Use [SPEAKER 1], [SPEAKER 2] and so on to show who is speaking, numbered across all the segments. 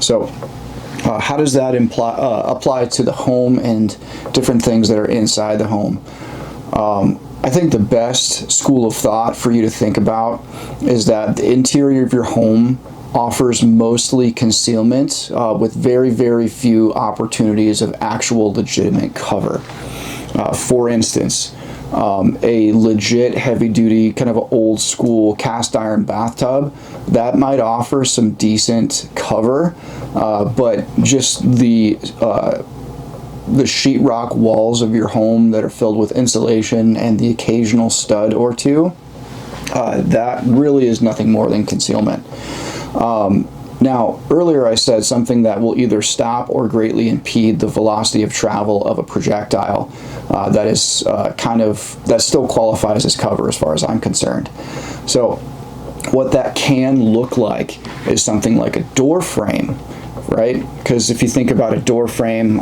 [SPEAKER 1] So how does that apply to the home and different things that are inside the home? I think the best school of thought for you to think about is that the interior of your home offers mostly concealment with very, very few opportunities of actual legitimate cover. For instance, a legit heavy-duty kind of old school cast iron bathtub that might offer some decent cover, but just the sheetrock walls of your home that are filled with insulation and the occasional stud or two, that really is nothing more than concealment. Now, earlier I said something that will either stop or greatly impede the velocity of travel of a projectile. That is that still qualifies as cover as far as I'm concerned. So what that can look like is something like a door frame, right? Because if you think about a door frame,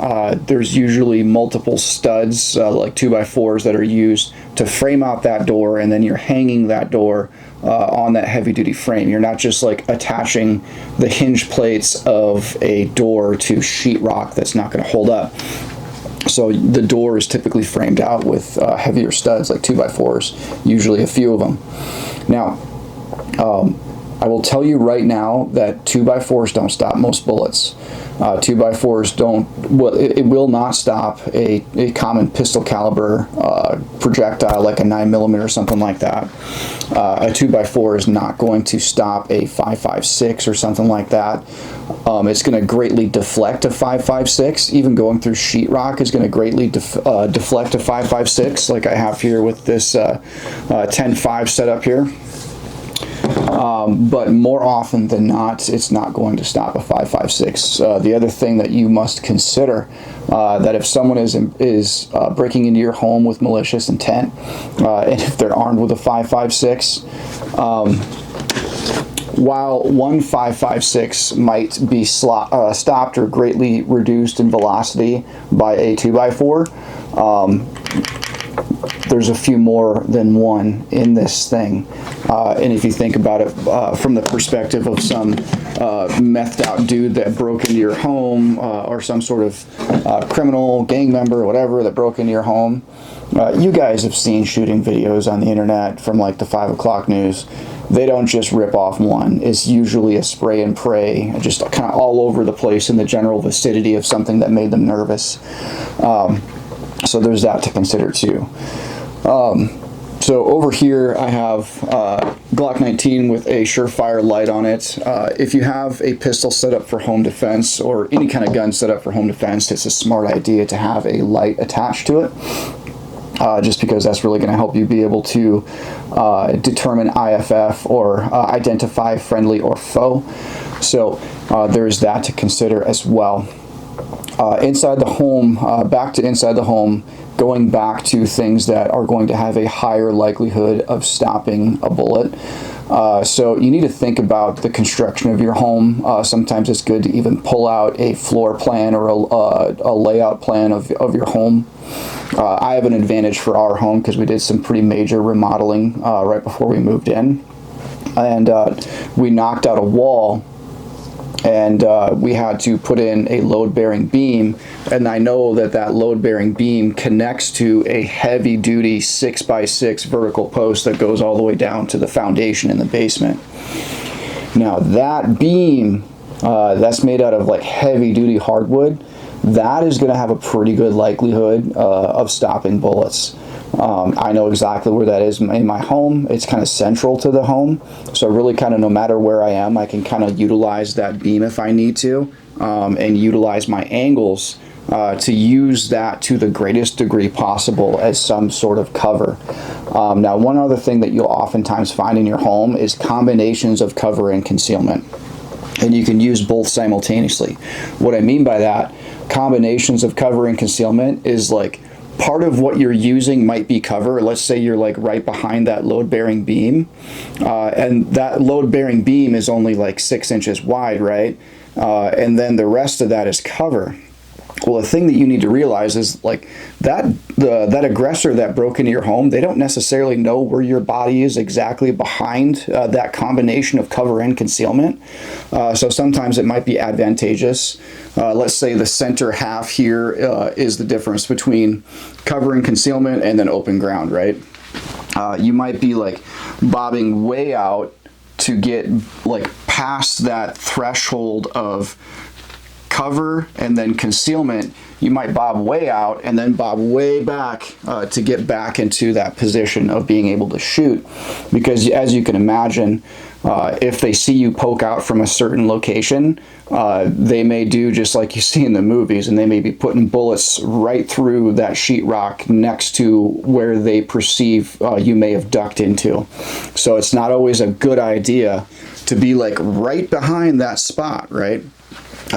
[SPEAKER 1] there's usually multiple studs, like 2x4s, that are used to frame out that door, and then you're hanging that door on that heavy-duty frame. You're not just like attaching the hinge plates of a door to sheetrock that's not going to hold up. So the door is typically framed out with heavier studs, like 2x4s, usually a few of them. Now, I will tell you right now that 2x4s don't stop most bullets. 2x4s don't, well, it will not stop a common pistol caliber projectile like a 9mm or something like that. A 2x4 is not going to stop a 5.56 or something like that. It's going to greatly deflect a 5.56. Even going through sheetrock is going to greatly deflect a 5.56, like I have here with this 10.5 setup here. But more often than not, it's not going to stop a 5.56. The other thing that you must consider, that if someone is breaking into your home with malicious intent, and if they're armed with a 5.56, while one 5.56 might be stopped or greatly reduced in velocity by a 2x4, there's a few more than one in this thing. And if you think about it from the perspective of some methed out dude that broke into your home, or some sort of criminal gang member or whatever that broke into your home, you guys have seen shooting videos on the internet from like the 5 o'clock news. They don't just rip off one. It's usually a spray and pray, just kind of all over the place in the general vicinity of something that made them nervous. So there's that to consider too. So over here I have Glock 19 with a Surefire light on it. If you have a pistol set up for home defense, or any kind of gun set up for home defense, it's a smart idea to have a light attached to it. Just because that's really going to help you be able to determine IFF or identify friendly or foe. So there's that to consider as well. Inside the home, back to inside the home, going back to things that are going to have a higher likelihood of stopping a bullet. So you need to think about the construction of your home. Sometimes it's good to even pull out a floor plan or a layout plan of your home. I have an advantage for our home because we did some pretty major remodeling right before we moved in. And we knocked out a wall, and we had to put in a load-bearing beam, and I know that load-bearing beam connects to a heavy-duty 6x6 vertical post that goes all the way down to the foundation in the basement. Now that beam, that's made out of like heavy-duty hardwood, that is going to have a pretty good likelihood of stopping bullets. I know exactly where that is in my home. It's kind of central to the home, so really kind of no matter where I am, I can kind of utilize that beam if I need to, and utilize my angles to use that to the greatest degree possible as some sort of cover. Now, one other thing that you'll oftentimes find in your home is combinations of cover and concealment, and you can use both simultaneously. What I mean by that, combinations of cover and concealment, is like part of what you're using might be cover. Let's say you're like right behind that load-bearing beam, and that load-bearing beam is only like 6 inches wide, right? And then the rest of that is cover. Well, the thing that you need to realize is like that aggressor that broke into your home, they don't necessarily know where your body is exactly behind that combination of cover and concealment. So sometimes it might be advantageous. Let's say the center half here is the difference between cover and concealment and then open ground, right? You might be like bobbing way out to get like past that threshold of cover and then concealment. You might bob way out and then bob way back to get back into that position of being able to shoot, because as you can imagine, if they see you poke out from a certain location, they may do just like you see in the movies, and they may be putting bullets right through that sheetrock next to where they perceive you may have ducked into. So it's not always a good idea to be like right behind that spot, right?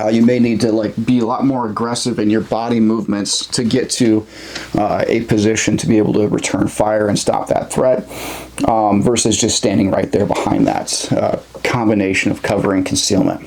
[SPEAKER 1] You may need to like be a lot more aggressive in your body movements to get to a position to be able to return fire and stop that threat, versus just standing right there behind that combination of cover and concealment.